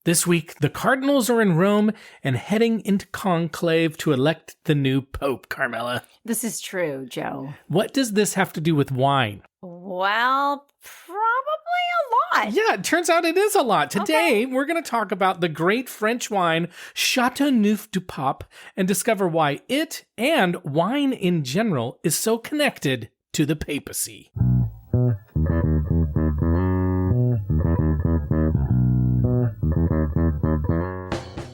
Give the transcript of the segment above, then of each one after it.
This week, the Cardinals are in Rome and heading into Conclave to elect the new Pope, Carmela. This is true, Joe. What does this have to do with wine? Well, probably a lot. Yeah, it turns out it is a lot. Today, we're going to talk about the great French wine, Châteauneuf-du-Pape, and discover why it, and wine in general, is so connected to the papacy.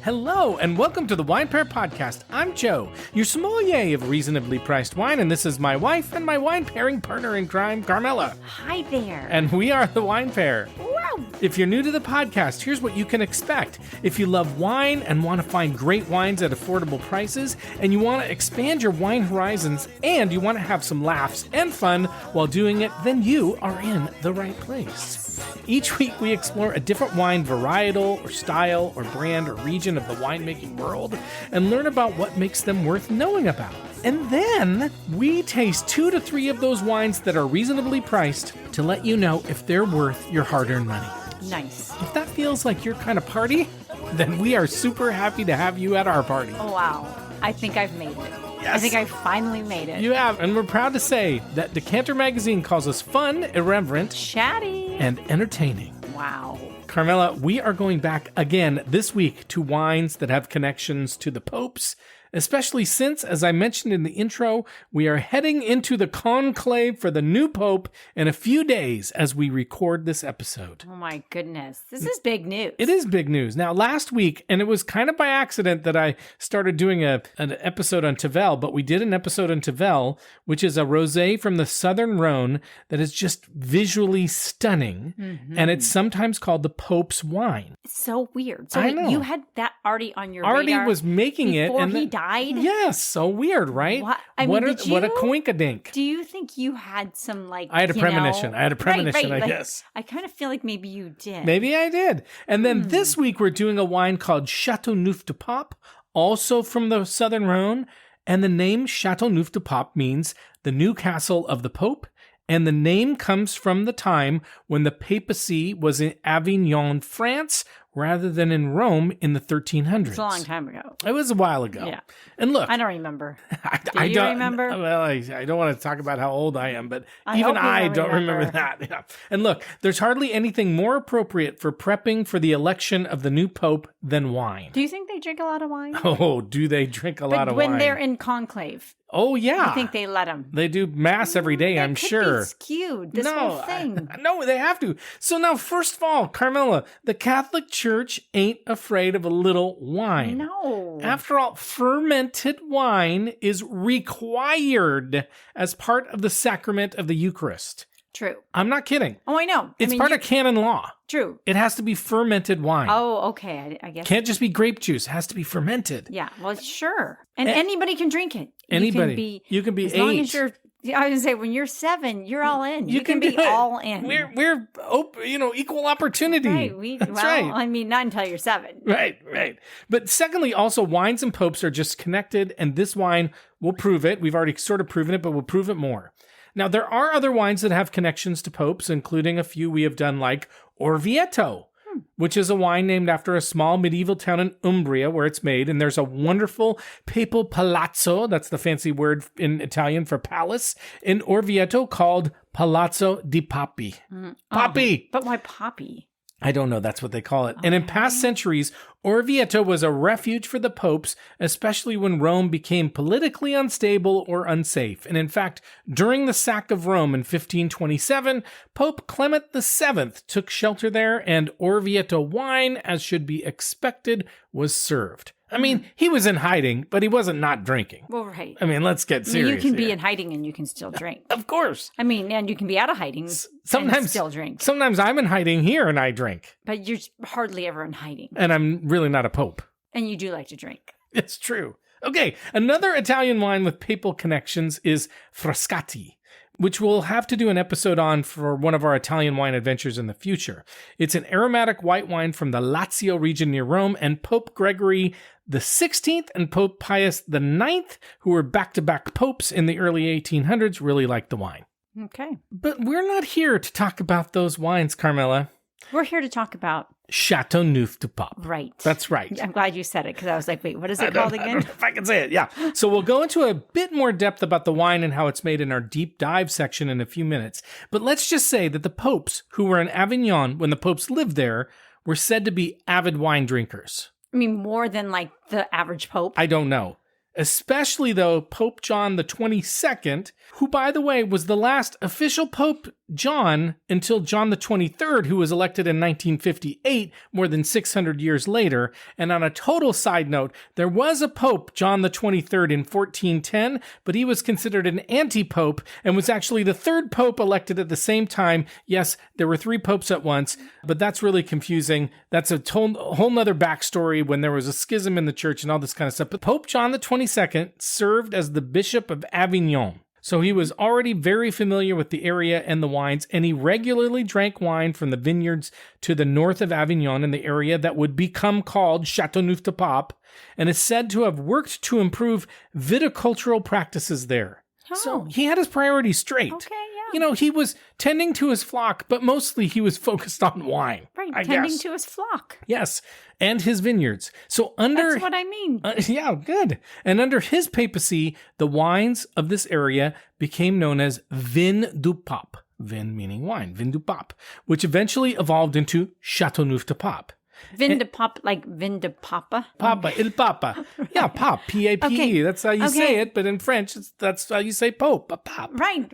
Hello, and welcome to the Wine Pair Podcast. I'm Joe, your sommelier of reasonably priced wine, and this is my wife and my wine pairing partner in crime, Carmela. Hi there. And we are the Wine Pair. Wow. If you're new to the podcast, here's what you can expect. If you love wine and want to find great wines at affordable prices, and you want to expand your wine horizons, and you want to have some laughs and fun while doing it, then you are in the right place. Each week, we explore a different wine varietal or style or brand or region of the winemaking world and learn about what makes them worth knowing about. And then we taste 2 to 3 of those wines that are reasonably priced to let you know if they're worth your hard-earned money. Nice. If that feels like your kind of party, then we are super happy to have you at our party. Oh, wow. I think I've made it. Yes. I think I finally made it. You have, and we're proud to say that Decanter Magazine calls us fun, irreverent, Chatty, and entertaining. Wow. Carmela, we are going back again this week to wines that have connections to the popes, especially since, as I mentioned in the intro, we are heading into the conclave for the new pope in a few days as we record this episode. Oh my goodness. This is big news. It is big news. Now, last week, and it was kind of by accident that I started doing an episode on Tavel, but we did an episode on Tavel, which is a rosé from the Southern Rhone that is just visually stunning, and it's sometimes called the Pope's wine. It's so weird. So I know. you had that already on your Already radar was making it. before And he died? Yes, so weird, right? What? I mean, what did a you- coinkadink. Do you think you had some I had a premonition. I guess. I kind of feel like maybe you did. Maybe I did. And then this week we're doing a wine called Châteauneuf-du-Pape, also from the Southern Rhone. And the name Châteauneuf-du-Pape means the new castle of the Pope. And the name comes from the time when the papacy was in Avignon, France, rather than in Rome in the 1300s. It's a long time ago. It was a while ago. Yeah. And look, I don't remember. I you don't remember? Well, I don't want to talk about how old I am, but I even hope you I don't don't remember remember. that. Yeah. And look, there's hardly anything more appropriate for prepping for the election of the new pope than wine. Do you think they drink a lot of wine? Oh, do they drink a lot of when wine? they're in conclave, Oh, yeah. you think they let them? They do mass every day, I'm sure. Be skewed. This whole thing. No, they have to. So now, first of all, Carmela, the Catholic Church ain't afraid of a little wine. No. After all, fermented wine is required as part of the sacrament of the Eucharist. True. I'm not kidding. Oh, I know. It's part of canon law. True. It has to be fermented wine. Oh, okay. I guess. Can't just be grape juice. It has to be fermented. Yeah. Well, sure. And anybody can drink it. Anybody. You can be as 8. long as you're. I was gonna say when you're 7, you're all in. You can be do it. all in. We're equal opportunity. Right. That's right. I mean, not until you're 7. Right. But secondly, also, wines and popes are just connected, and this wine will prove it. We've already sort of proven it, but we'll prove it more. Now, there are other wines that have connections to popes, including a few we have done, like Orvieto, which is a wine named after a small medieval town in Umbria where it's made. And there's a wonderful papal palazzo, that's the fancy word in Italian for palace, in Orvieto called Palazzo di Papi. Papi! But why poppy? I don't know. That's what they call it. And in past centuries, Orvieto was a refuge for the popes, especially when Rome became politically unstable or unsafe. And in fact, during the sack of Rome in 1527, Pope Clement VII took shelter there, and Orvieto wine, as should be expected, was served. I mean, he was in hiding, but he wasn't not drinking. Well, right. I mean, let's get serious. You can be here. in hiding and you can still drink. Of course. I mean, and you can be out of hiding and still drink. Sometimes I'm in hiding here and I drink. But you're hardly ever in hiding. And I'm really not a pope. And you do like to drink. It's true. Okay, another Italian wine with papal connections is Frascati, which we'll have to do an episode on for one of our Italian wine adventures in the future. It's an aromatic white wine from the Lazio region near Rome, and Pope Gregory the 16th and Pope Pius the 9th, who were back-to-back popes in the early 1800s, really liked the wine. Okay. But we're not here to talk about those wines, Carmela. We're here to talk about Châteauneuf-du-Pape. Right. That's right. I'm glad you said it because I was like, wait, what is it I called don't again? know if I can say it, yeah. So we'll go into a bit more depth about the wine and how it's made in our deep dive section in a few minutes. But let's just say that the popes who were in Avignon when the popes lived there were said to be avid wine drinkers. I mean, more than like the average pope. I don't know. Especially, though, Pope John the XXII, who, by the way, was the last official Pope John until John the XXIII, who was elected in 1958, more than 600 years later. And on a total side note, there was a Pope, John the XXIII, in 1410, but he was considered an anti-pope and was actually the third Pope elected at the same time. Yes, there were 3 popes at once, but that's really confusing. That's a whole nother backstory when there was a schism in the church and all this kind of stuff. But Pope John the XXII served as the Bishop of Avignon. So he was already very familiar with the area and the wines, and he regularly drank wine from the vineyards to the north of Avignon in the area that would become called Châteauneuf-du-Pape, and is said to have worked to improve viticultural practices there. Oh. So he had his priorities straight. Okay, yeah. You know, he was tending to his flock, but mostly he was focused on wine. Right, I tending guess. to his flock. Yes, and his vineyards. So under... That's what I mean. Yeah, good. And under his papacy, the wines of this area became known as Vin du Pape. Vin meaning wine, Vin du Pape, which eventually evolved into Châteauneuf-du-Pape. Vin de Pop, like Vin de Papa? Papa, il Papa. Yeah, Pape, P-A-P-E. Okay. That's how you say it, but in French, that's how you say Pope, a Pape. Right.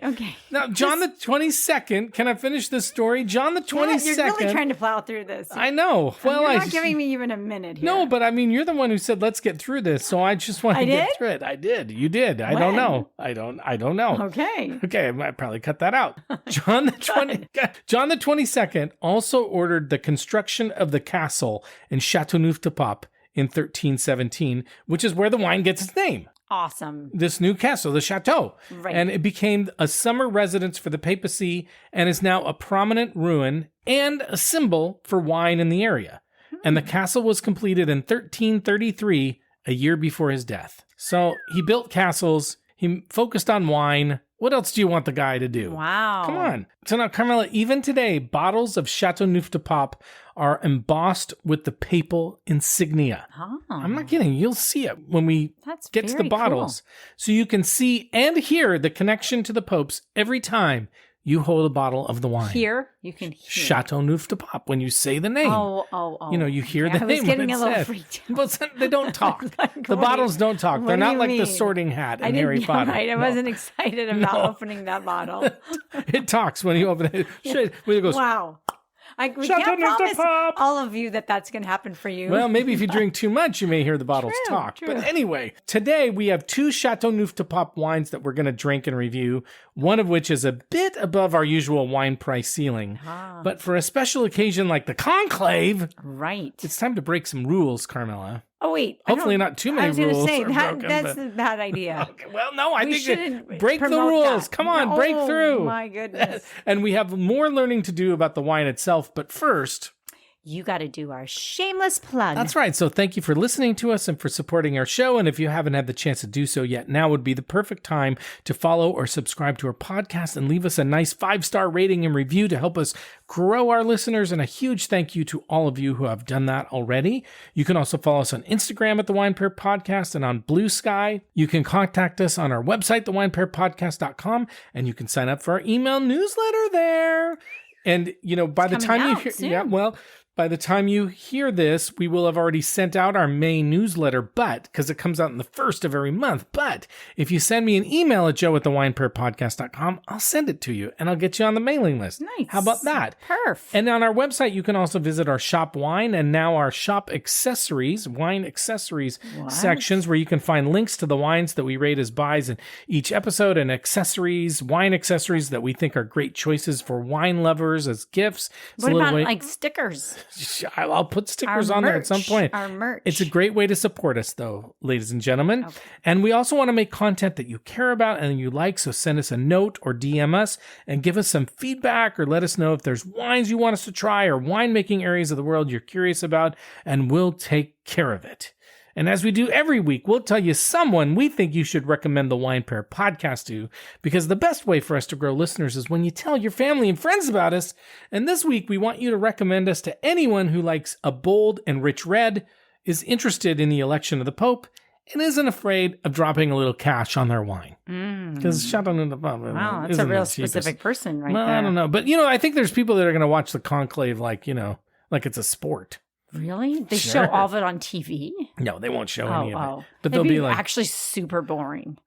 Okay. Now, John the 22nd, can I finish this story? John the 22nd. You're really trying to plow through this. I know. Well, you're not giving me even a minute here. No, but I mean, you're the one who said, let's get through this. So I just want to get through it. I did. You did. I don't know. I don't know. Okay. Okay, I might probably cut that out. John the 22nd also ordered the construction of the castle in Châteauneuf-du-Pape in 1317, which is where the wine gets its name. Awesome. This new castle, the chateau. Right. And it became a summer residence for the papacy and is now a prominent ruin and a symbol for wine in the area. And the castle was completed in 1333, a year before his death. So he built castles, he focused on wine. What else do you want the guy to do? Wow. Come on. So now, Carmela, even today, bottles of Châteauneuf-du-Pape are embossed with the papal insignia. Oh. I'm not kidding. You'll see it when we get to the bottles. Cool. So you can see and hear the connection to the popes every time you hold a bottle of the wine. Here, you can hear. Châteauneuf-du-Pape, when you say the name. Oh. You know, you hear the I name. was getting when a little it's said. freaked out. Well, they don't talk. Like, the bottles don't talk. They're what do not you like the mean? Sorting Hat in Harry Potter. Right. I No. wasn't excited about opening that bottle. It talks when you open it. It goes, Wow. We can't promise Châteauneuf-du-Pape. all of you that that's going to happen for you. Well, maybe if you drink too much, you may hear the bottles talk. True. But anyway, today we have 2 Châteauneuf-du-Pape wines that we're going to drink and review, one of which is a bit above our usual wine price ceiling. But for a special occasion like the Conclave, right. it's time to break some rules, Carmela. Oh, wait. Hopefully not too many rules. I was going to say, are broken, that's but- a bad idea. Okay, well, no, I We think shouldn't break the promote rules. that. Come on, break through. Oh, my goodness. And we have more learning to do about the wine itself. But first, You got to do our shameless plug. that's right. So thank you for listening to us and for supporting our show. And if you haven't had the chance to do so yet, now would be the perfect time to follow or subscribe to our podcast and leave us a nice 5-star rating and review to help us grow our listeners. And a huge thank you to all of you who have done that already. You can also follow us on Instagram at The Wine Pair Podcast and on Blue Sky. You can contact us on our website, thewinepairpodcast.com, and you can sign up for our email newsletter there. And, you know, by the coming time you out hear, soon. by the time you hear this, we will have already sent out our May newsletter, because it comes out in the first of every month. But if you send me an email at joe@thewinepairpodcast.com, I'll send it to you and I'll get you on the mailing list. Nice. How about that? Perf. And on our website, you can also visit our shop wine and now our shop accessories, wine accessories sections, where you can find links to the wines that we rate as buys in each episode and accessories, wine accessories that we think are great choices for wine lovers as gifts. It's What a little about way- like stickers? I'll put stickers Our on there at some merch. point. Our merch. It's a great way to support us, though, ladies and gentlemen. Okay. And we also want to make content that you care about and you like, so send us a note or DM us and give us some feedback or let us know if there's wines you want us to try or winemaking areas of the world you're curious about, and we'll take care of it. And as we do every week, we'll tell you someone we think you should recommend the Wine Pair podcast to, because the best way for us to grow listeners is when you tell your family and friends about us. And this week, we want you to recommend us to anyone who likes a bold and rich red, is interested in the election of the Pope, and isn't afraid of dropping a little cash on their wine. Because Châteauneuf-du-Pape, wow, that's a real specific person right there. I don't know. But, I think there's people that are going to watch the Conclave like it's a sport. Really? They show all of it on TV? No, they won't show any of it. But they'll be like... actually super boring.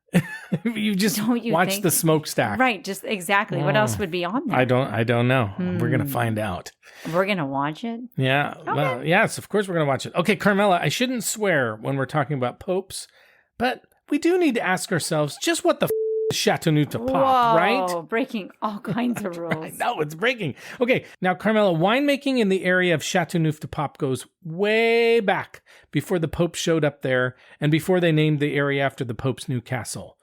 You just watch the smokestack. Right, just exactly. What else would be on there? I don't know. We're going to find out. We're going to watch it? Yeah. Okay. Well, yes, of course we're going to watch it. Okay, Carmela, I shouldn't swear when we're talking about popes, but we do need to ask ourselves just what the is Châteauneuf-du-Pape, right? Breaking all kinds of rules. I know, it's breaking. Okay, now, Carmela, winemaking in the area of Châteauneuf-du-Pape goes way back before the Pope showed up there and before they named the area after the Pope's new castle.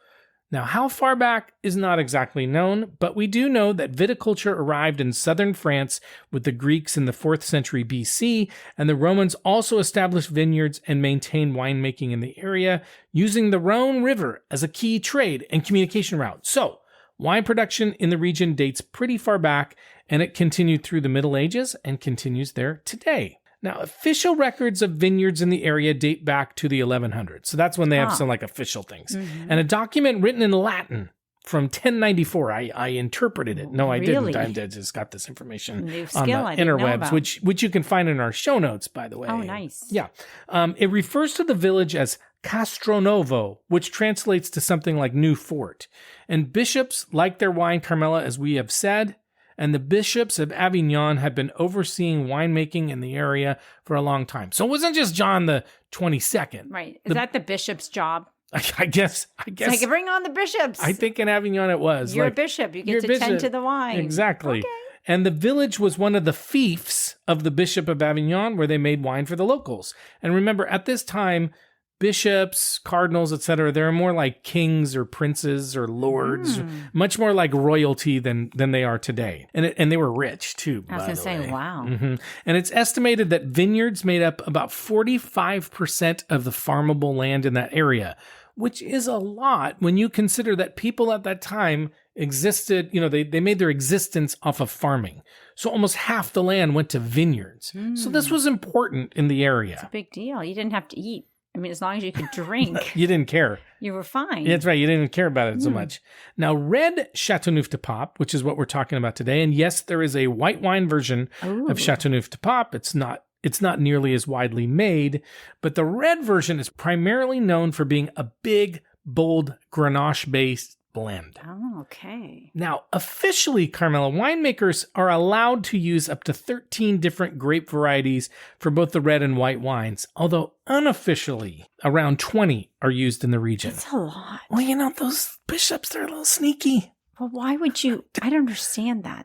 Now, how far back is not exactly known, but we do know that viticulture arrived in southern France with the Greeks in the 4th century BC, and the Romans also established vineyards and maintained winemaking in the area, using the Rhone River as a key trade and communication route. So, wine production in the region dates pretty far back, and it continued through the Middle Ages and continues there today. Now, official records of vineyards in the area date back to the 1100s. So that's when they have some official things. Mm-hmm. And a document written in Latin from 1094, I interpreted it. No, I didn't. I just got this information on the interwebs, which you can find in our show notes, by the way. Oh, nice. Yeah. It refers to the village as Castronovo, which translates to something like New Fort. And bishops like their wine, Carmela, as we have said, and the bishops of Avignon had been overseeing winemaking in the area for a long time. So it wasn't just John the 22nd. Right. Is that the bishop's job? I guess. It's like, bring on the bishops. I think in Avignon it was. You're a bishop. You get to tend to the wine. Exactly. Okay. And the village was one of the fiefs of the Bishop of Avignon, where they made wine for the locals. And remember, at this time, bishops, cardinals, etc., they're more like kings or princes or lords, much more like royalty than they are today. And they were rich too. I was going to say, wow. Mm-hmm. And it's estimated that vineyards made up about 45% of the farmable land in that area, which is a lot when you consider that people at that time existed, they made their existence off of farming. So almost half the land went to vineyards. So this was important in the area. It's a big deal. You didn't have to eat. I mean, as long as you could drink. You didn't care. You were fine. That's right. You didn't care about it so much. Now, red Châteauneuf-du-Pape, which is what we're talking about today, and yes, there is a white wine version of Châteauneuf-du-Pape. It's not nearly as widely made, but the red version is primarily known for being a big, bold Grenache-based blend. Oh, okay. Now, officially, Carmela, winemakers are allowed to use up to 13 different grape varieties for both the red and white wines, although unofficially, around 20 are used in the region. That's a lot. Well, those bishops, they're a little sneaky. Well, why would you? I don't understand that.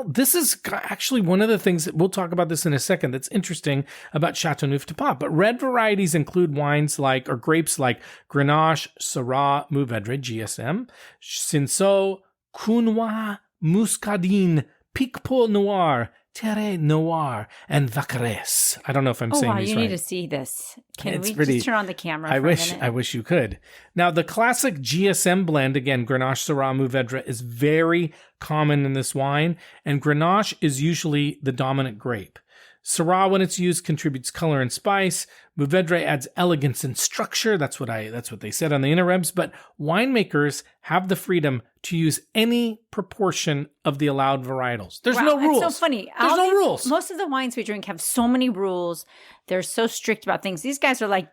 This is actually one of the things that we'll talk about this in a second that's interesting about Châteauneuf-du-Pape. But red varieties include grapes like Grenache, Syrah, Mourvedre, GSM, Cinsault, Counois, Muscadine, Picpoul Noir, Terre Noir, and Vaccarès. I don't know if I'm saying these right. You need to see this. Can we just turn on the camera for a minute? I wish you could. Now, the classic GSM blend, again, Grenache, Syrah, Mourvedre, is very common in this wine, and Grenache is usually the dominant grape. Syrah, when it's used, contributes color and spice. Mourvedre adds elegance and structure. That's what they said on the interwebs. But winemakers have the freedom to use any proportion of the allowed varietals. There's no rules. It's so funny. There's no rules. Most of the wines we drink have so many rules. They're so strict about things. These guys are like,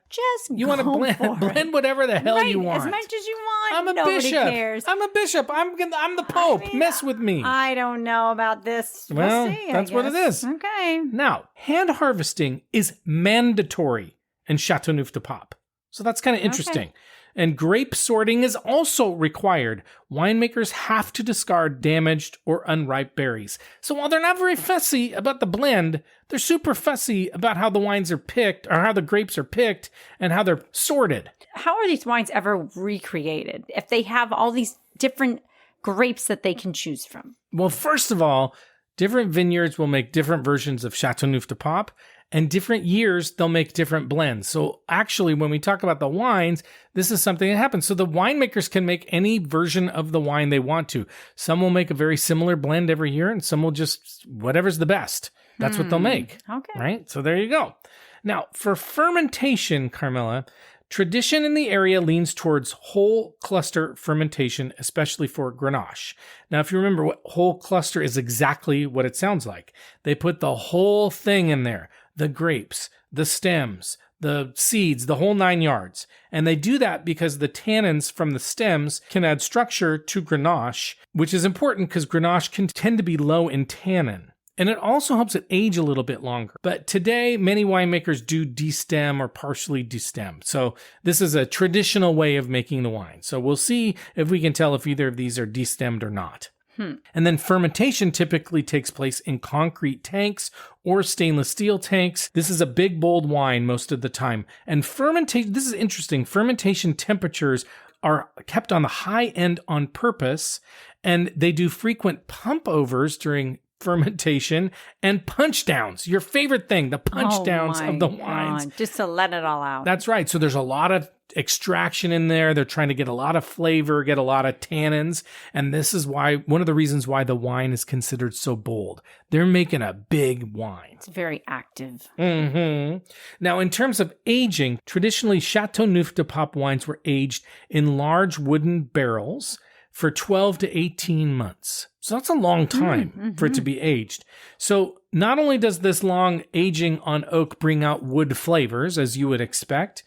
you want to blend whatever the hell you want. As much as you want. I'm a Nobody bishop. Cares. I'm a bishop. I'm the Pope. Mess with me. I don't know about this. Well, we'll see, that's what it is. Okay. Now, hand harvesting is mandatory in Châteauneuf-du-Pape. So that's kind of interesting. Okay. And grape sorting is also required. Winemakers have to discard damaged or unripe berries. So while they're not very fussy about the blend, they're super fussy about how the wines are picked, or how the grapes are picked, and how they're sorted. How are these wines ever recreated if they have all these different grapes that they can choose from? Well, first of all, different vineyards will make different versions of Châteauneuf-du-Pape, and different years, they'll make different blends. So actually, when we talk about the wines, this is something that happens. So the winemakers can make any version of the wine they want to. Some will make a very similar blend every year, and some will just, whatever's the best. That's what they'll make. Okay. Right? So there you go. Now, for fermentation, Carmela, tradition in the area leans towards whole cluster fermentation, especially for Grenache. Now, if you remember, what whole cluster is exactly what it sounds like. They put the whole thing in there, the grapes, the stems, the seeds, the whole 9 yards. And they do that because the tannins from the stems can add structure to Grenache, which is important because Grenache can tend to be low in tannin. And it also helps it age a little bit longer. But today, many winemakers do destem or partially destem. So this is a traditional way of making the wine. So we'll see if we can tell if either of these are destemmed or not. And then fermentation typically takes place in concrete tanks or stainless steel tanks. This is a big, bold wine most of the time. And fermentation, this is interesting, fermentation temperatures are kept on the high end on purpose, and they do frequent pump overs during fermentation and punch downs. Your favorite thing, the punch downs of the wines. Just to let it all out. That's right. So there's a lot of extraction in there. They're trying to get a lot of flavor, get a lot of tannins. And this is why, one of the reasons why the wine is considered so bold. They're making a big wine. It's very active. Now, in terms of aging, traditionally Châteauneuf-du-Pape wines were aged in large wooden barrels for 12 to 18 months. So that's a long time for it to be aged. So not only does this long aging on oak bring out wood flavors, as you would expect,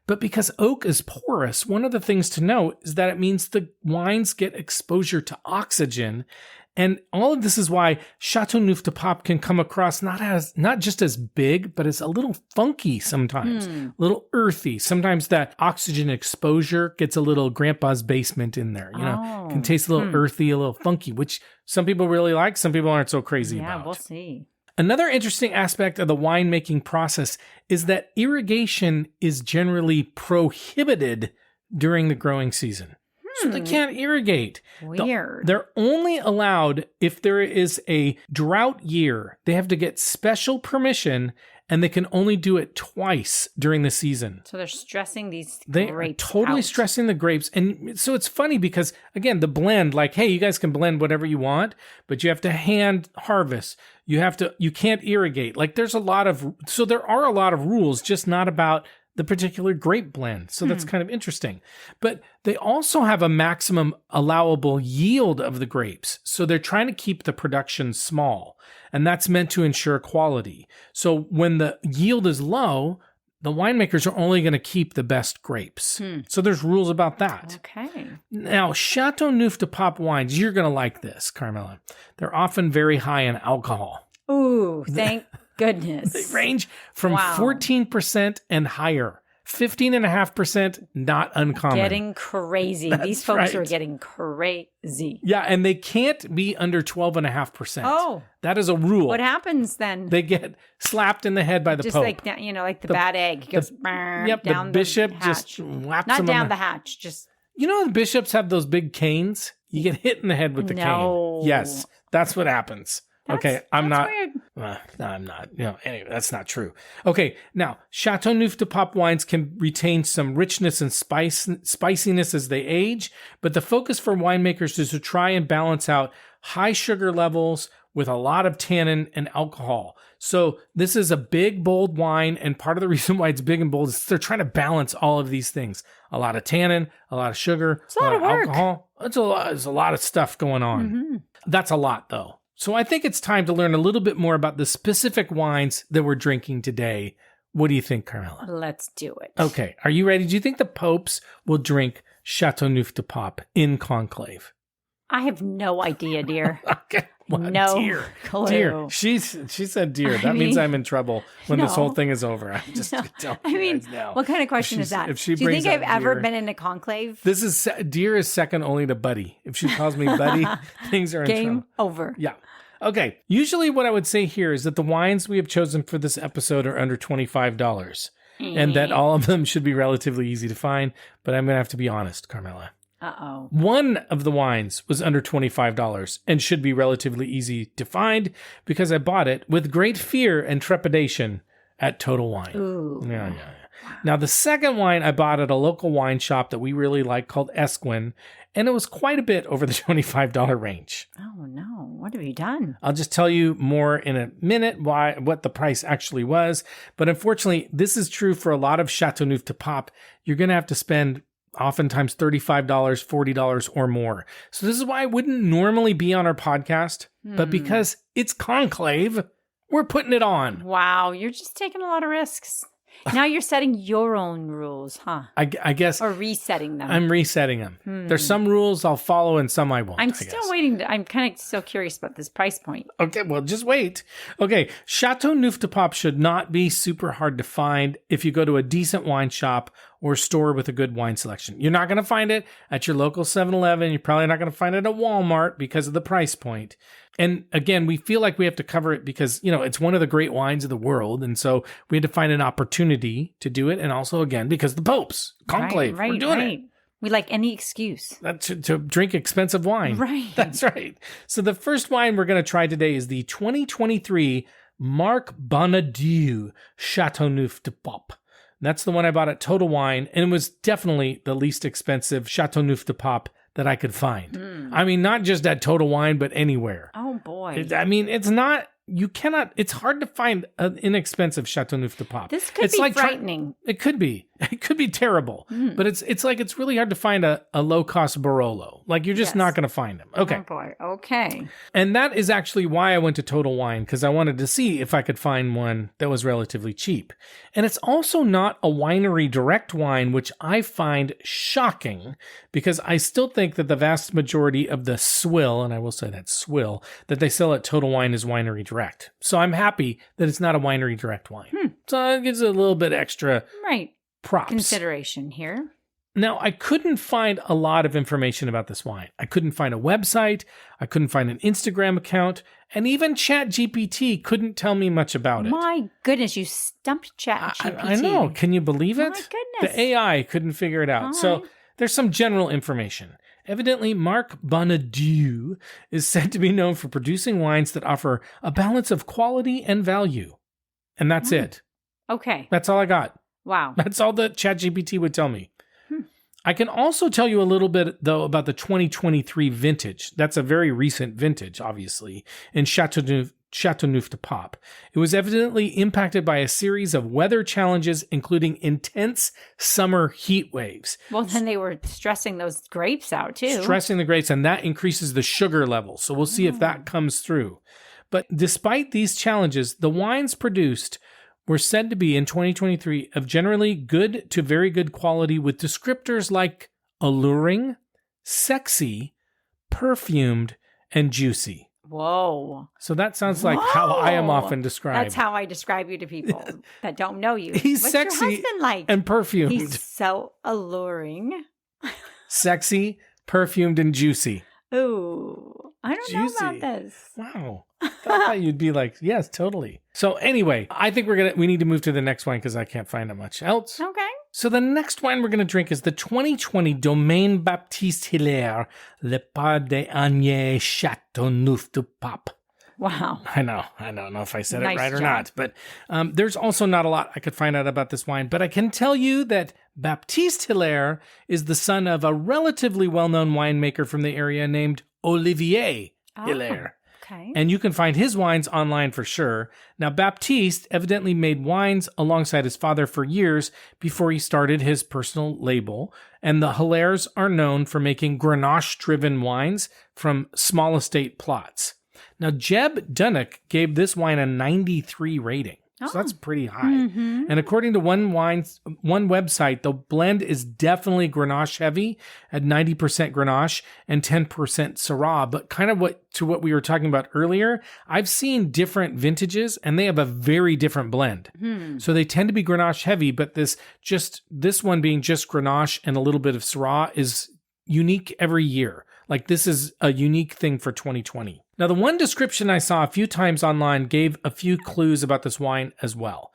but because oak is porous, one of the things to know is that it means the wines get exposure to oxygen. And all of this is why Châteauneuf-du-Pape can come across not just as big, but as a little funky sometimes, a little earthy. Sometimes that oxygen exposure gets a little grandpa's basement in there. You know, can taste a little earthy, a little funky, which some people really like. Some people aren't so crazy about. Yeah, we'll see. Another interesting aspect of the winemaking process is that irrigation is generally prohibited during the growing season. So they can't irrigate. Weird. They're only allowed if there is a drought year. They have to get special permission, and they can only do it twice during the season. So they're stressing these They grapes are totally out. stressing the grapes. And so it's funny because, again, the blend, like, hey, you guys can blend whatever you want, but you have to hand harvest. You can't irrigate. Like there are a lot of rules, just not about the particular grape blend. So that's kind of interesting. But they also have a maximum allowable yield of the grapes. So they're trying to keep the production small. And that's meant to ensure quality. So when the yield is low, the winemakers are only going to keep the best grapes. So there's rules about that. Okay. Now, Châteauneuf-du-Pape wines, you're going to like this, Carmela. They're often very high in alcohol. Ooh, thank goodness. They range from 14% and higher. 15.5%, not uncommon. Getting crazy. These folks are getting crazy. Yeah, and they can't be under 12.5%. Oh. That is a rule. What happens then? They get slapped in the head by the just Pope. like that, like the bad egg. It goes down the bishop the just hatch. whaps Not them down the hatch, just... You know the bishops have those big canes? You get hit in the head with the cane. Yes, that's what happens. I'm not. Weird. No, I'm not. Anyway, that's not true. Okay, now Châteauneuf-du-Pape wines can retain some richness and spiciness as they age, but the focus for winemakers is to try and balance out high sugar levels with a lot of tannin and alcohol. So this is a big, bold wine, and part of the reason why it's big and bold is they're trying to balance all of these things. A lot of tannin, a lot of sugar, a lot of work. Alcohol. There's a lot of stuff going on. That's a lot, though. So I think it's time to learn a little bit more about the specific wines that we're drinking today. What do you think, Carmela? Let's do it. Okay. Are you ready? Do you think the popes will drink Châteauneuf-du-Pape in conclave? I have no idea, dear. Okay. Well, no clue. Dear. She said dear. That means I'm in trouble when this whole thing is over. I'm just telling you guys now. What kind of question is that? If she do you think I've ever dear, been in a conclave? This is dear is second only to buddy. If she calls me buddy, things are in trouble. Game over. Yeah. Okay. Usually what I would say here is that the wines we have chosen for this episode are under $25 and that all of them should be relatively easy to find. But I'm going to have to be honest, Carmela. Uh-oh. One of the wines was under $25 and should be relatively easy to find because I bought it with great fear and trepidation at Total Wine. Ooh. Yeah. Now, the second wine I bought at a local wine shop that we really like called Esquin, and it was quite a bit over the $25 range. Oh, no. What have you done? I'll just tell you more in a minute what the price actually was. But unfortunately, this is true for a lot of Châteauneuf-du-Pape. You're going to have to spend oftentimes $35, $40 or more. So this is why I wouldn't normally be on our podcast, but because it's Conclave, we're putting it on. Wow, you're just taking a lot of risks. Now you're setting your own rules, huh? I guess. Or resetting them. I'm resetting them. There's some rules I'll follow and some I won't. I'm still waiting. I'm kind of still curious about this price point. Okay, well, just wait. Okay, Châteauneuf-du-Pape should not be super hard to find if you go to a decent wine shop or store with a good wine selection. You're not going to find it at your local 7-Eleven. You're probably not going to find it at Walmart because of the price point. And again, we feel like we have to cover it because, it's one of the great wines of the world. And so we had to find an opportunity to do it. And also, again, because the Pope's Conclave, we're doing it. We like any excuse. That's to drink expensive wine. Right. That's right. So the first wine we're going to try today is the 2023 Marc Bonadieu Châteauneuf-du-Pape. That's the one I bought at Total Wine, and it was definitely the least expensive Châteauneuf-du-Pape that I could find. I mean, not just at Total Wine, but anywhere. Oh, boy. It's hard to find an inexpensive Châteauneuf-du-Pape. This could be frightening. It could be. It could be terrible. But it's really hard to find a low-cost Barolo. Like, you're just not going to find them. Okay. Oh, boy. Okay. And that is actually why I went to Total Wine, because I wanted to see if I could find one that was relatively cheap. And it's also not a winery direct wine, which I find shocking, because I still think that the vast majority of the swill, and I will say that swill, that they sell at Total Wine is winery direct. So I'm happy that it's not a winery direct wine. So it gives it a little bit extra props. Consideration here. Now, I couldn't find a lot of information about this wine. I couldn't find a website. I couldn't find an Instagram account. And even ChatGPT couldn't tell me much about it. My goodness, you stumped ChatGPT. I know. Can you believe it? My goodness. The AI couldn't figure it out. All So right. there's some general information. Evidently, Marc Bonadieu is said to be known for producing wines that offer a balance of quality and value. And that's it. Okay. That's all I got. Wow. That's all that ChatGPT would tell me. I can also tell you a little bit, though, about the 2023 vintage. That's a very recent vintage, obviously, in Châteauneuf-du-Pape. It was evidently impacted by a series of weather challenges, including intense summer heat waves. Well, then they were stressing those grapes out, too. Stressing the grapes, and that increases the sugar level. So we'll see if that comes through. But despite these challenges, the wines produced were said to be in 2023 of generally good to very good quality with descriptors like alluring, sexy, perfumed, and juicy. Whoa. So that sounds like how I am often described. That's how I describe you to people that don't know you. He's What's sexy your husband like? and perfumed. He's so alluring. Sexy, perfumed, and juicy. Ooh. I don't know about this. Wow. I thought you'd be like, yes, totally. So anyway, I think we need to move to the next one because I can't find it much else. Okay. So the next wine we're going to drink is the 2020 Domaine Baptiste Hillaire Le Pas d'Agné Châteauneuf-du-Pape. Wow. I know. I don't know if I said Nice it right or job. not, but there's also not a lot I could find out about this wine. But I can tell you that Baptiste Hillaire is the son of a relatively well-known winemaker from the area named Olivier Hillaire. Okay. And you can find his wines online for sure. Now, Baptiste evidently made wines alongside his father for years before he started his personal label. And the Hillaires are known for making Grenache-driven wines from small estate plots. Now, Jeb Dunnock gave this wine a 93 rating. So that's pretty high. Mm-hmm. And according to one website, the blend is definitely Grenache heavy at 90% Grenache and 10% Syrah. But kind of what we were talking about earlier, I've seen different vintages and they have a very different blend. So they tend to be Grenache heavy, but this one being just Grenache and a little bit of Syrah is unique every year. Like this is a unique thing for 2020. Now, the one description I saw a few times online gave a few clues about this wine as well.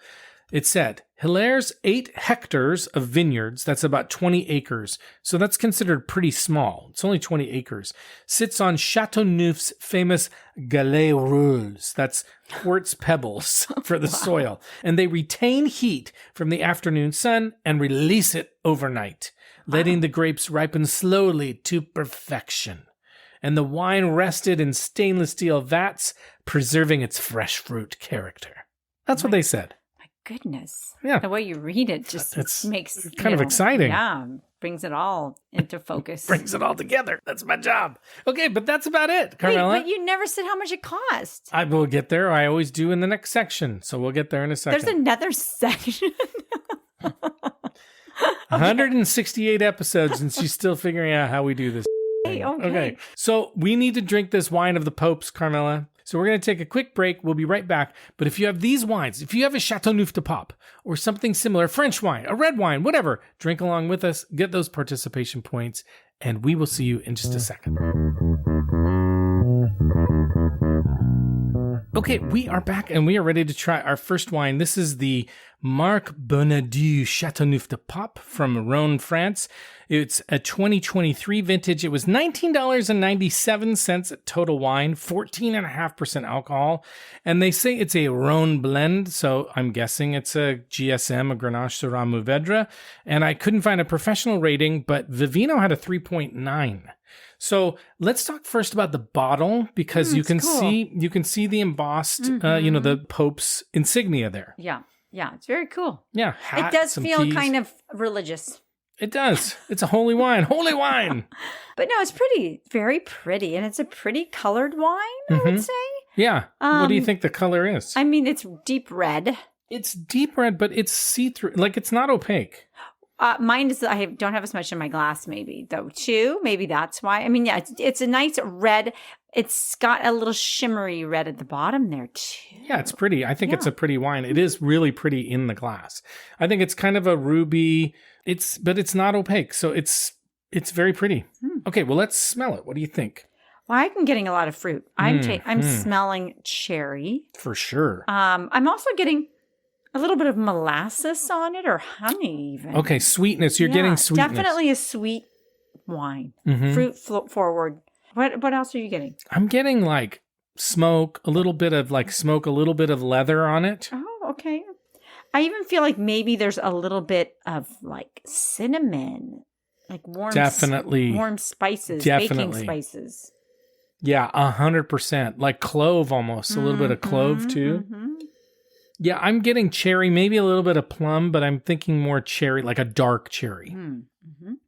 It said, Hillaire's 8 hectares of vineyards, that's about 20 acres, so that's considered pretty small. It's only 20 acres. Sits on Châteauneuf's famous galets rouges, that's quartz pebbles for the soil. And they retain heat from the afternoon sun and release it overnight, letting the grapes ripen slowly to perfection. And the wine rested in stainless steel vats, preserving its fresh fruit character. That's what they said. Goodness. Yeah. The way you read it just makes kind of exciting. Yeah. Brings it all into focus. Brings it all together. That's my job. Okay, but that's about it, Carmela. Wait, but you never said how much it cost. I will get there. I always do in the next section. So we'll get there in a second. There's another section. 168 episodes and she's still figuring out how we do this. Okay. So we need to drink this wine of the Popes, Carmela. So we're going to take a quick break. We'll be right back. But if you have these wines, if you have a Châteauneuf-du-Pape or something similar, French wine, a red wine, whatever, drink along with us, get those participation points, and we will see you in just a second. Okay, we are back and we are ready to try our first wine. This is the Marc Bonadieu Châteauneuf-du-Pape from Rhône, France. It's a 2023 vintage. It was $19.97 at Total Wine, 14.5% alcohol. And they say it's a Rhône blend, so I'm guessing it's a GSM, a Grenache sur Mourvèdre. And I couldn't find a professional rating, but Vivino had a 3.9. So let's talk first about the bottle because you can see the embossed, the Pope's insignia there. Yeah, it's very cool. Yeah, hat, it does feel keys. kind of religious. It does. It's a holy wine. Holy wine. But no, it's pretty, very pretty, and it's a pretty colored wine, I would say. Yeah. What do you think the color is? I mean, it's deep red. It's deep red, but it's see-through. Like it's not opaque. Mine is, I don't have as much in my glass, maybe, though, too. Maybe that's why. I mean, yeah, it's a nice red. It's got a little shimmery red at the bottom there, too. Yeah, it's pretty. I think it's a pretty wine. It is really pretty in the glass. I think it's kind of a ruby. But it's not opaque, so it's very pretty. Okay, well, let's smell it. What do you think? Well, I'm getting a lot of fruit. I'm smelling cherry. For sure. I'm also getting a little bit of molasses on it or honey even. Okay, sweetness. You're getting sweetness. Definitely a sweet wine. Fruit forward. What else are you getting? I'm getting like smoke, a little bit of leather on it. Oh, okay. I even feel like maybe there's a little bit of like cinnamon, like warm spices, baking spices. Yeah, 100%. Like clove almost, a little bit of clove too. Yeah, I'm getting cherry, maybe a little bit of plum, but I'm thinking more cherry, like a dark cherry.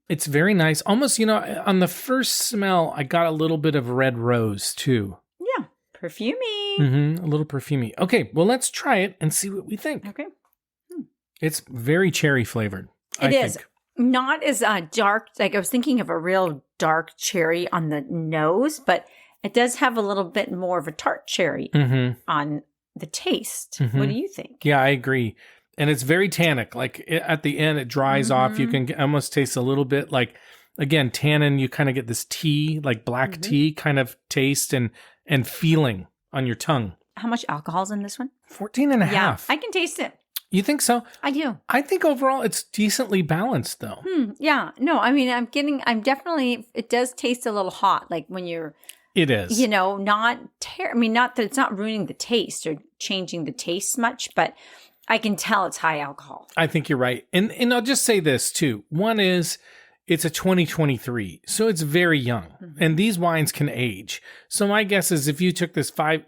It's very nice. Almost, on the first smell, I got a little bit of red rose too. Yeah, perfumey. A little perfumey. Okay, well, let's try it and see what we think. Okay. It's very cherry flavored. It is. Not as dark. Like I was thinking of a real dark cherry on the nose, but it does have a little bit more of a tart cherry on the taste. What do you think? Yeah, I agree. And it's very tannic. Like at the end, it dries off. You can almost taste a little bit like, again, tannin. You kind of get this tea, like black tea kind of taste and feeling on your tongue. How much alcohol's in this one? 14.5. Yeah, I can taste it. You think so? I do. I think overall it's decently balanced though. Yeah. No, I mean, it does taste a little hot. Like when you're. It is. Not that it's not ruining the taste or changing the taste much, but I can tell it's high alcohol. I think you're right. And I'll just say this too. One is it's a 2023, so it's very young. And these wines can age. So my guess is if you took this 5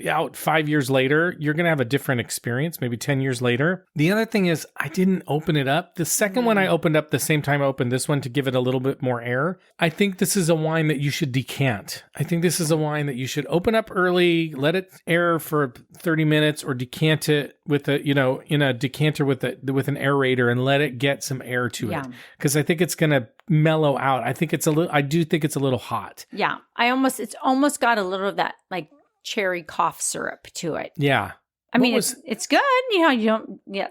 years later, you're going to have a different experience, maybe 10 years later. The other thing is I didn't open it up. The second one I opened up the same time I opened this one to give it a little bit more air. I think this is a wine that you should decant. I think this is a wine that you should open up early, let it air for 30 minutes or decant it with in a decanter with an aerator and let it get some air to it. Because I think it's going to mellow out. I do think it's a little hot. Yeah. It's almost got a little of that like cherry cough syrup to it. Yeah. I mean, it's good.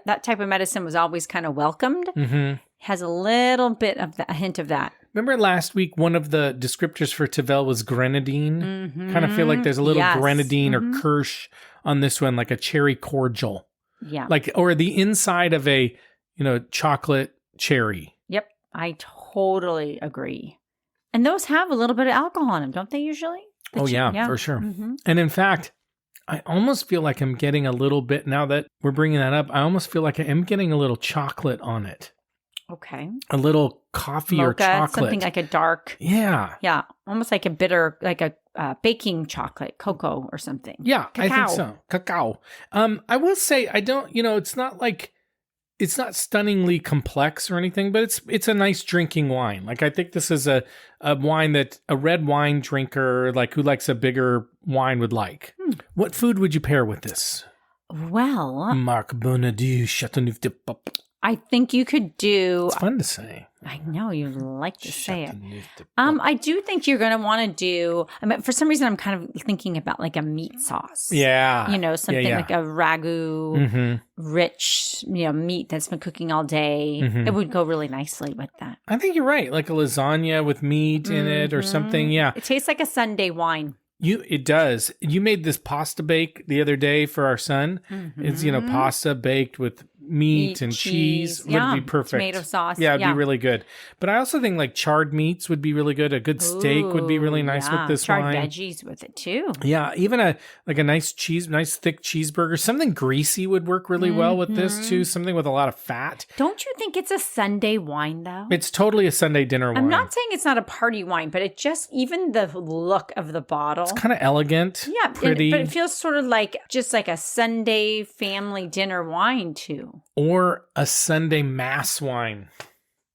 That type of medicine was always kind of welcomed. Has a little bit of a hint of that. Remember last week, one of the descriptors for Tavel was grenadine. Kind of feel like there's a little grenadine or kirsch on this one, like a cherry cordial. Yeah. Like, or the inside of a, chocolate cherry. Yep. I totally agree. And those have a little bit of alcohol in them, don't they usually? Yeah, for sure. Mm-hmm. And in fact, I almost feel like I'm getting a little bit, now that we're bringing that up, I almost feel like I am getting a little chocolate on it. Okay. A little coffee Mocha, or chocolate. something like a dark. Yeah. Yeah. Almost like a bitter, like a baking chocolate, cocoa or something. Yeah, Cacao. I think so. Cacao. I will say, I don't, it's not stunningly complex or anything, but it's a nice drinking wine. Like, I think this is a wine that a red wine drinker, like who likes a bigger wine, would like. What food would you pair with this? Well, Marc Bonadieu Châteauneuf-du-Pape. I think you could do. It's fun to say. I know you like to say it. I do think you're going to want to do. I mean, for some reason, I'm kind of thinking about like a meat sauce. Yeah, something like a ragu, rich, meat that's been cooking all day. It would go really nicely with that. I think you're right. Like a lasagna with meat in it or something. Yeah, it tastes like a Sunday wine. It does. You made this pasta bake the other day for our son. It's pasta baked with meat and cheese would be perfect. Tomato sauce. Yeah, it'd be really good. But I also think like charred meats would be really good. A good steak would be really nice with this charred wine. Charred veggies with it too. Yeah, even a nice thick cheeseburger. Something greasy would work really well with this too. Something with a lot of fat. Don't you think it's a Sunday wine though? It's totally a Sunday dinner wine. I'm not saying it's not a party wine, but it just, even the look of the bottle. It's kind of elegant. Yeah, pretty. But it feels sort of like just like a Sunday family dinner wine too. Or a Sunday mass wine.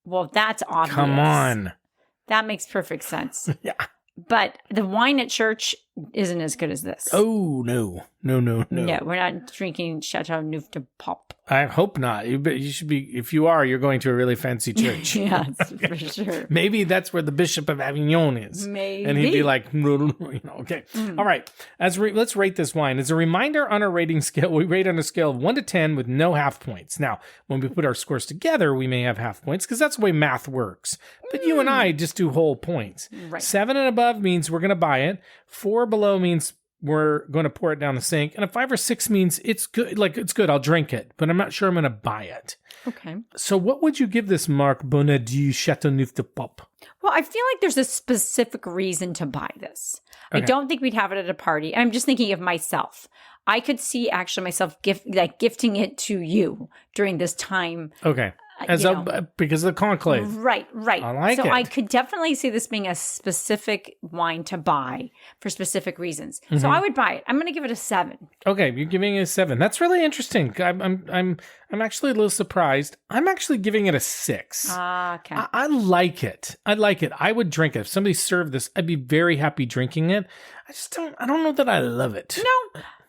Well, that's obvious. Come on. That makes perfect sense. Yeah. But the wine at church isn't as good as this. Oh, no. No. Yeah, we're not drinking Châteauneuf-du-Pape. I hope not. You should be. If you are, you're going to a really fancy church. Yes, for sure. Maybe that's where the Bishop of Avignon is. Maybe. And he'd be like, okay. All right. Let's rate this wine. As a reminder, on our rating scale, we rate on a scale of 1 to 10 with no half points. Now, when we put our scores together, we may have half points because that's the way math works. But you and I just do whole points. Right. 7 and above means we're going to buy it. 4 below means we're going to pour it down the sink. And a 5 or 6 means it's good. Like, it's good. I'll drink it, but I'm not sure I'm going to buy it. Okay. So what would you give this Marc Bonadieu Châteauneuf-du-Pape? Well, I feel like there's a specific reason to buy this. Okay. I don't think we'd have it at a party. I'm just thinking of myself. I could see actually myself gifting it to you during this time. Okay. Because of the conclave. Right. I like it. So I could definitely see this being a specific wine to buy for specific reasons. So I would buy it. I'm going to give it a 7. Okay, you're giving it a 7. That's really interesting. I'm actually a little surprised. I'm actually giving it a 6. Okay. I like it. I would drink it. If somebody served this, I'd be very happy drinking it. I don't know that I love it.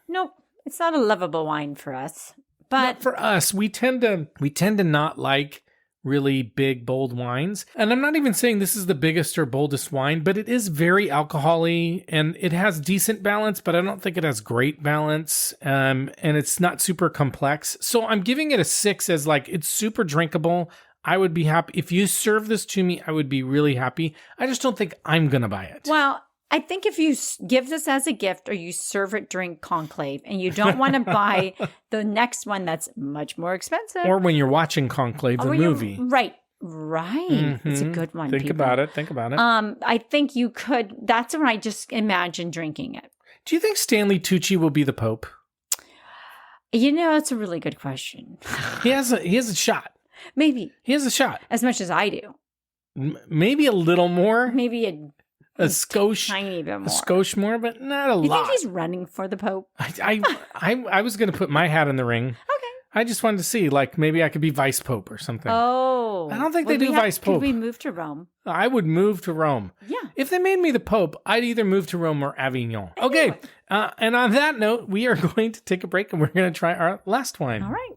No, it's not a lovable wine for us. But not for us, we tend to not like really big, bold wines. And I'm not even saying this is the biggest or boldest wine, but it is very alcohol-y and it has decent balance, but I don't think it has great balance. And it's not super complex. So I'm giving it a 6 as like, it's super drinkable. I would be happy. If you serve this to me, I would be really happy. I just don't think I'm going to buy it. Well, I think if you give this as a gift or you serve it during Conclave and you don't want to buy the next one that's much more expensive. Or when you're watching Conclave, the movie. Right. It's a good one. Think about it. I think you could. That's when I just imagine drinking it. Do you think Stanley Tucci will be the Pope? It's a really good question. He has a shot. Maybe. He has a shot. As much as I do. Maybe a little more. Maybe a skosh, tiny bit more. A skosh more, but not a lot. You think he's running for the Pope? I was going to put my hat in the ring. Okay. I just wanted to see, like, maybe I could be vice pope or something. Oh. I don't think they do vice pope. Could we move to Rome? I would move to Rome. Yeah. If they made me the Pope, I'd either move to Rome or Avignon. Okay. And on that note, we are going to take a break and we're going to try our last wine. All right.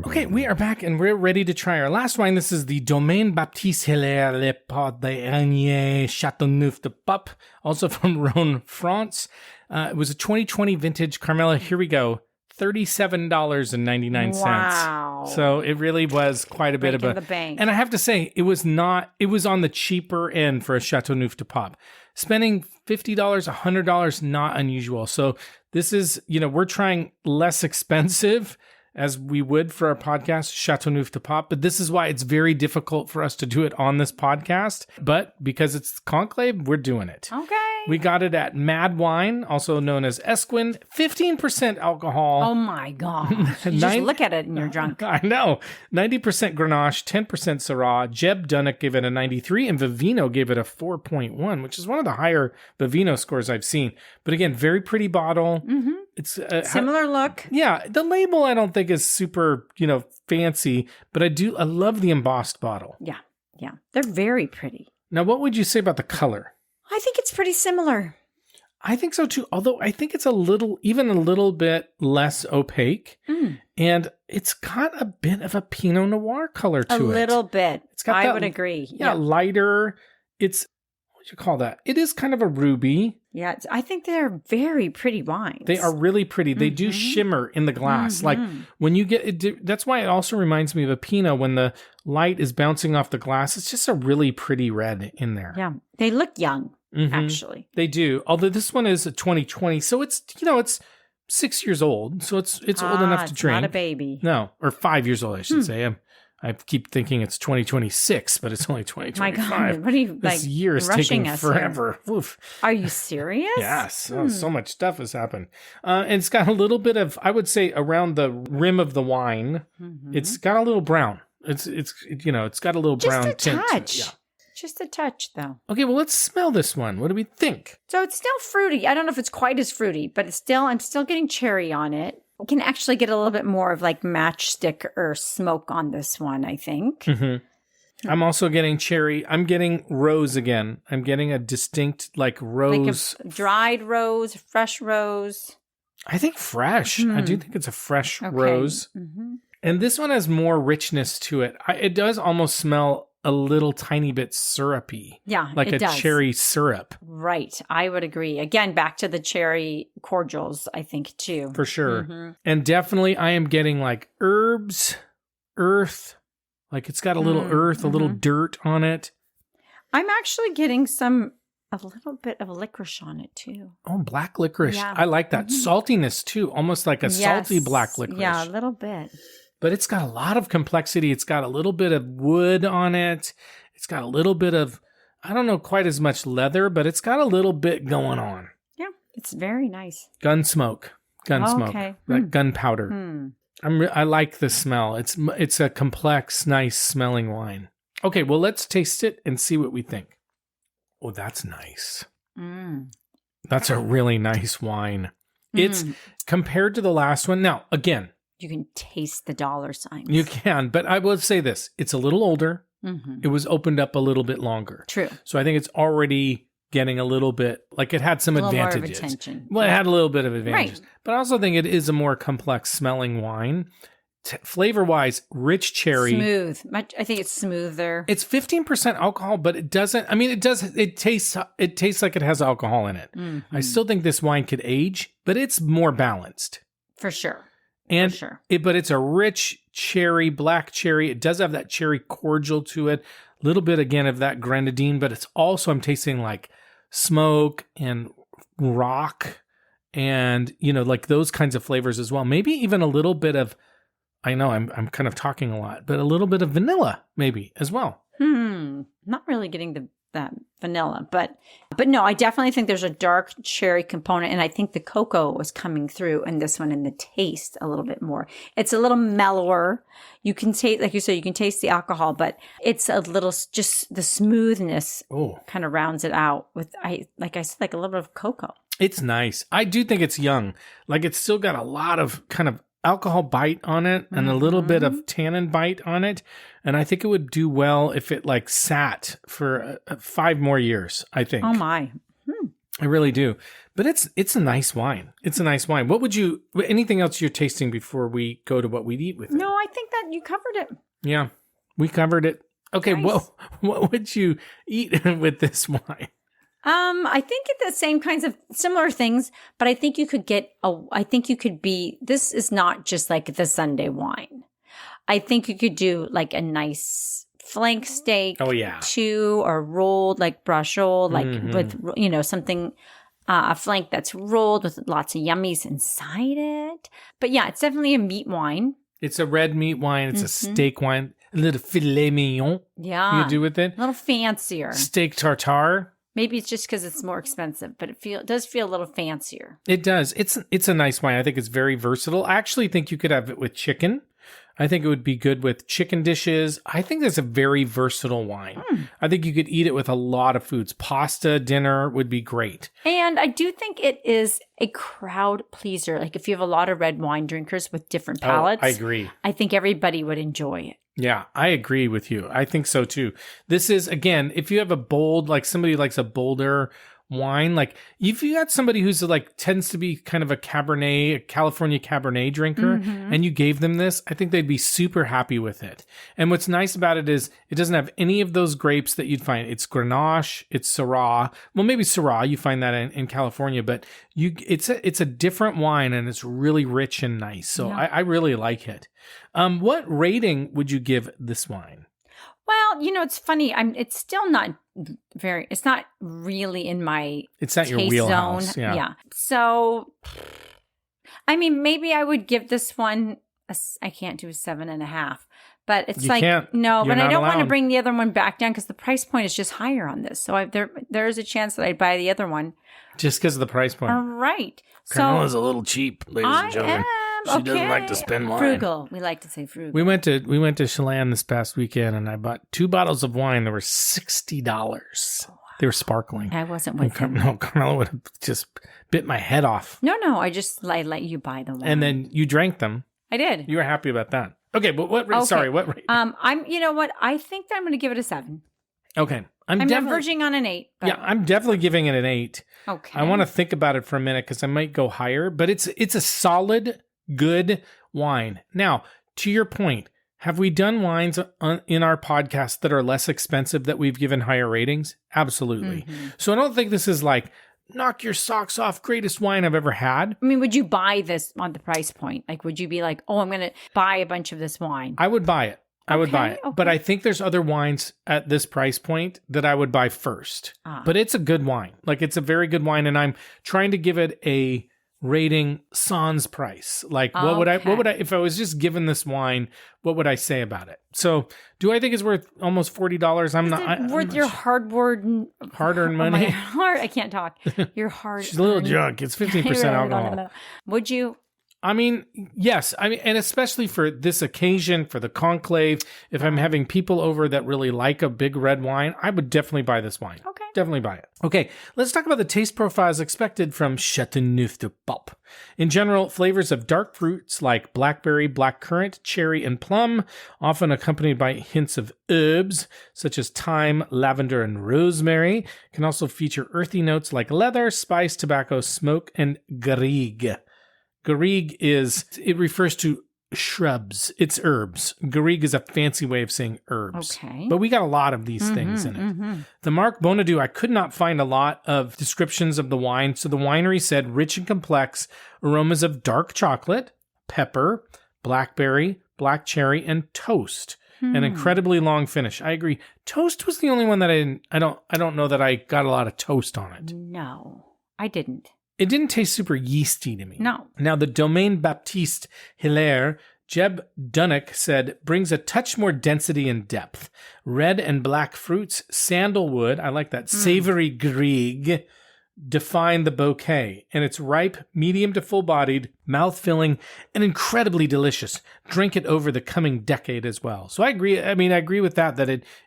Okay, we are back and we're ready to try our last wine. This is the Domaine Baptiste Hillaire Le Grenache-focused Châteauneuf-du-Pape, also from Rhône, France. It was a 2020 vintage. Carmela, here we go. $37.99. Wow. Wow. So it really was quite a bit of the bank. And I have to say, it was on the cheaper end for a Châteauneuf-du-Pape. Spending $50, $100, not unusual. So this is, we're trying less expensive as we would for our podcast, Châteauneuf-du-Pape. But this is why it's very difficult for us to do it on this podcast. But because it's Conclave, we're doing it. Okay. We got it at Mad Wine, also known as Esquin, 15% alcohol. Oh my God. You just look at it and you're drunk. I know. 90% Grenache, 10% Syrah. Jeb Dunnock gave it a 93, and Vivino gave it a 4.1, which is one of the higher Vivino scores I've seen. But again, very pretty bottle. Mm-hmm. It's similar look. Yeah, the label I don't think is super, fancy, but I love the embossed bottle. Yeah. They're very pretty. Now, what would you say about the color? I think it's pretty similar. I think so too, although I think it's even a little bit less opaque. And it's got a bit of a Pinot Noir color to it. A little bit. I would agree. Yeah, lighter. It's, what would you call that? It is kind of a ruby. Yeah, I think they're very pretty wines. They are really pretty. They do shimmer in the glass. Like when you get it, that's why it also reminds me of a Pinot when the light is bouncing off the glass. It's just a really pretty red in there. Yeah, they look young. Actually, they do. Although this one is a 2020, so it's it's 6 years old, so it's old enough to drink. Not a baby. No, or 5 years old, I should say. I keep thinking it's 2026, but it's only 2025. My God, what are you this year is taking forever. Are you serious? Yes, so much stuff has happened, and it's got a little bit of, I would say, around the rim of the wine. It's got a little brown. It's got a little brown tint. Just a touch. Yeah. Just a touch, though. Okay, well, let's smell this one. What do we think? So it's still fruity. I don't know if it's quite as fruity, but I'm still getting cherry on it. You can actually get a little bit more of like matchstick or smoke on this one, I think. I'm also getting cherry. I'm getting rose again. I'm getting a distinct rose. Like a dried rose, fresh rose. I think fresh. I do think it's a fresh rose. And this one has more richness to it. It does almost smell a little tiny bit syrupy. Yeah, like it does. Cherry syrup. Right. I would agree. Again, back to the cherry cordials, I think, too. For sure. And definitely I am getting herbs, earth. Like it's got a little earth, a little dirt on it. I'm actually getting a little bit of licorice on it, too. Oh, black licorice. Yeah. I like that. Saltiness, too. Almost like a salty black licorice. Yeah, a little bit. But it's got a lot of complexity. It's got a little bit of wood on it. It's got a little bit of, I don't know quite as much leather, but it's got a little bit going on. Yeah, it's very nice. Gunsmoke. Okay. Like gunpowder. I like the smell. It's a complex, nice smelling wine. Okay, well, let's taste it and see what we think. Oh, that's nice. That's a really nice wine. It's compared to the last one. Now, again, you can taste the dollar signs. You can, but I will say this. It's a little older. It was opened up a little bit longer. True. So I think it's already getting a little bit, it had some advantages. More of attention. Well, it had a little bit of advantages. Right. But I also think it is a more complex smelling wine. Flavor-wise, rich cherry. Smooth. I think it's smoother. It's 15% alcohol, but it doesn't, it tastes like it has alcohol in it. I still think this wine could age, but it's more balanced. For sure. And but it's a rich cherry, black cherry. It does have that cherry cordial to it. A little bit, again, of that grenadine, but it's also, I'm tasting smoke and rock and, those kinds of flavors as well. Maybe even a little bit of, I know I'm kind of talking a lot, but a little bit of vanilla maybe as well. Not really getting that vanilla, but no, I definitely think there's a dark cherry component, and I think the cocoa was coming through in this one in the taste a little bit more. It's a little mellower. You can taste, like you said, you can taste the alcohol, but it's a little, just the smoothness kind of rounds it out with, like I said, a little bit of cocoa. It's nice. I do think it's young. It's still got a lot of kind of alcohol bite on it and a little bit of tannin bite on it. And I think it would do well if it sat for 5 more years, I think. Oh my. I really do. But it's a nice wine. It's a nice wine. Anything else you're tasting before we go to what we'd eat with it? No, I think that you covered it. Yeah, we covered it. Okay, nice. Well, what would you eat with this wine? I think the same kinds of similar things, but I think you could this is not just the Sunday wine. I think you could do like a nice flank steak. Oh, yeah. Too, or rolled, like brochet, like with, something, a flank that's rolled with lots of yummies inside it. But yeah, it's definitely a meat wine. It's a red meat wine. It's a steak wine. A little filet mignon. Yeah. You do with it. A little fancier. Steak tartare. Maybe it's just because it's more expensive, but it does feel a little fancier. It does. It's a nice wine. I think it's very versatile. I actually think you could have it with chicken. I think it would be good with chicken dishes. I think it's a very versatile wine. I think you could eat it with a lot of foods. Pasta, dinner would be great. And I do think it is a crowd pleaser. Like if you have a lot of red wine drinkers with different palates. I agree. I think everybody would enjoy it. Yeah, I agree with you. I think so too. This is, again, if you have a bold, like somebody likes a bolder wine, like if you got somebody who's like tends to be kind of a California Cabernet drinker, and you gave them this, I think they'd be super happy with it. And what's nice about it is it doesn't have any of those grapes that you'd find. It's Grenache, it's Syrah. Well, maybe Syrah, you find that in California, but it's a different wine, and it's really rich and nice. So yeah. I really like it. What rating would you give this wine? Well, it's funny. It's still not it's not really in my It's not taste your wheelhouse. zone. Yeah. So, I mean, maybe I would give this one, I can't do a 7.5, but it's you like, can't, no, but I don't want to allowed. bring the other one back down because the price point is just higher on this. So there is a chance that I'd buy the other one. Just because of the price point. All right. Carmela's a little cheap, ladies and gentlemen. She doesn't like to spend wine. Frugal. We like to say frugal. We went to Chelan this past weekend, and I bought 2 bottles of wine that were $60. Oh, wow. They were sparkling. I wasn't with him. No, Carmela would have just bit my head off. No. I just let you buy the wine. And then you drank them. I did. You were happy about that. Okay, but what rate? Okay. Sorry, what rate? You know what? I think that I'm going to give it a 7. Okay. I'm verging on an 8. But... Yeah, I'm definitely giving it an 8. Okay. I want to think about it for a minute because I might go higher, but it's a solid, good wine. Now, to your point, have we done wines in our podcast that are less expensive that we've given higher ratings? Absolutely. So I don't think this is like, knock your socks off, greatest wine I've ever had. I mean, would you buy this on the price point? Like, would you be like, oh, I'm going to buy a bunch of this wine? I would buy it. I would buy it. Okay. But I think there's other wines at this price point that I would buy first. But it's a good wine. Like, it's a very good wine, and I'm trying to give it a rating sans price. Like, what would I, if I was just given this wine, what would I say about it? So, do I think it's worth almost $40? I'm worth your hard-earned money. I can't talk. Your hard. She's a little junk. It's 15% alcohol. Would you? I mean, yes. I mean, and especially for this occasion, for the conclave, if I'm having people over that really like a big red wine, I would definitely buy this wine. Okay. Definitely buy it. Okay, let's talk about the taste profiles expected from Châteauneuf-du-Pape. In general, flavors of dark fruits like blackberry, blackcurrant, cherry, and plum, often accompanied by hints of herbs such as thyme, lavender, and rosemary, can also feature earthy notes like leather, spice, tobacco, smoke, and garrigue. Garrigue it refers to shrubs. It's herbs. Garrigue is a fancy way of saying herbs. Okay. But we got a lot of these things in it. The Marc Bonadieu, I could not find a lot of descriptions of the wine. So the winery said rich and complex aromas of dark chocolate, pepper, blackberry, black cherry, and toast. An incredibly long finish. I agree. Toast was the only one that I don't know that I got a lot of toast on it. No, I didn't. It didn't taste super yeasty to me. No. Now, the Domaine Baptiste Hillaire, Jeb Dunnock said, brings a touch more density and depth. Red and black fruits, sandalwood, I like that, savory garrigue, define the bouquet. And it's ripe, medium to full-bodied, mouth-filling, and incredibly delicious. Drink it over the coming decade as well. So I agree. I mean, I agree with that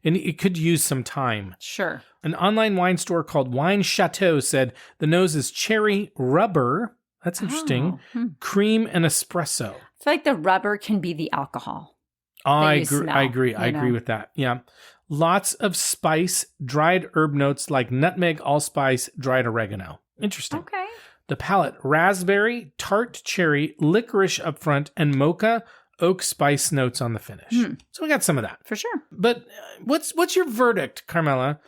it could use some time. Sure. An online wine store called Wine Chateau said the nose is cherry, rubber, that's interesting, cream, and espresso. I feel like the rubber can be the alcohol. I agree with that. Yeah. Lots of spice, dried herb notes like nutmeg, allspice, dried oregano. Interesting. Okay. The palate, raspberry, tart cherry, licorice up front, and mocha, oak spice notes on the finish. So we got some of that. For sure. But what's your verdict, Carmela?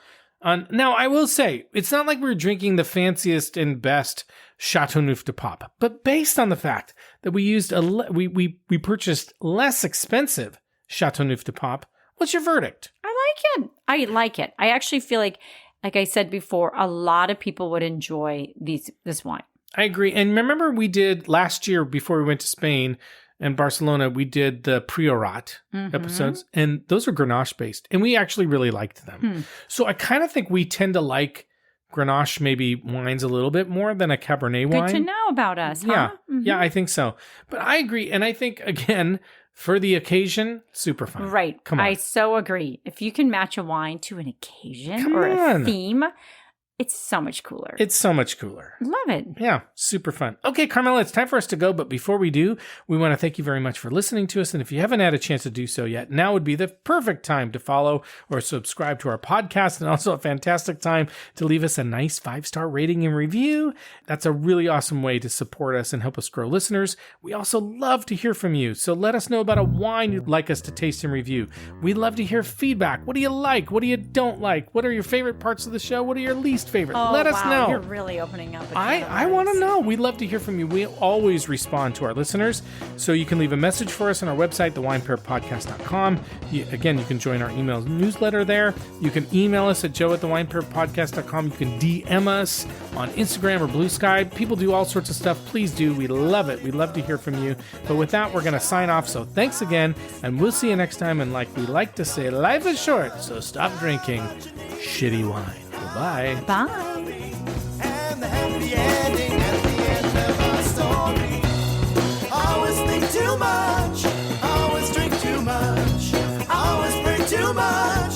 Now, I will say, it's not like we're drinking the fanciest and best Châteauneuf-du-Pape, but based on the fact that we used we purchased less expensive Châteauneuf-du-Pape. What's your verdict? I like it. I actually feel like I said before, a lot of people would enjoy this wine. I agree. And remember we did last year before we went to Spain and Barcelona, we did the Priorat episodes, and those were Grenache based, and we actually really liked them. So I kind of think we tend to like Grenache maybe wines a little bit more than a Cabernet wine. Good to know about us, huh? Yeah. Yeah, I think so. But I agree. And I think, again, for the occasion, super fun. Right. Come on. I so agree. If you can match a wine to an occasion or a theme, it's so much cooler. It's so much cooler. Love it. Yeah, super fun. Okay, Carmela, it's time for us to go. But before we do, we want to thank you very much for listening to us. And if you haven't had a chance to do so yet, now would be the perfect time to follow or subscribe to our podcast, and also a fantastic time to leave us a nice 5-star rating and review. That's a really awesome way to support us and help us grow listeners. We also love to hear from you. So let us know about a wine you'd like us to taste and review. We love to hear feedback. What do you like? What do you don't like? What are your favorite parts of the show? What are your least favorite? Let us know. You're really opening up. I want to know. We'd love to hear from you. We always respond to our listeners. So you can leave a message for us on our website, thewinepairpodcast.com. Again, you can join our email newsletter there. You can email us at joe@thewinepairpodcast.com. You can DM us on Instagram or Blue Sky. People do all sorts of stuff. Please do. We love it. We love to hear from you. But with that, we're going to sign off. So thanks again, and we'll see you next time. And like we like to say, life is short, so stop drinking shitty wine. Goodbye. Bye. And the happy ending at the end of our story. Always think too much, always drink too much, always pray too much.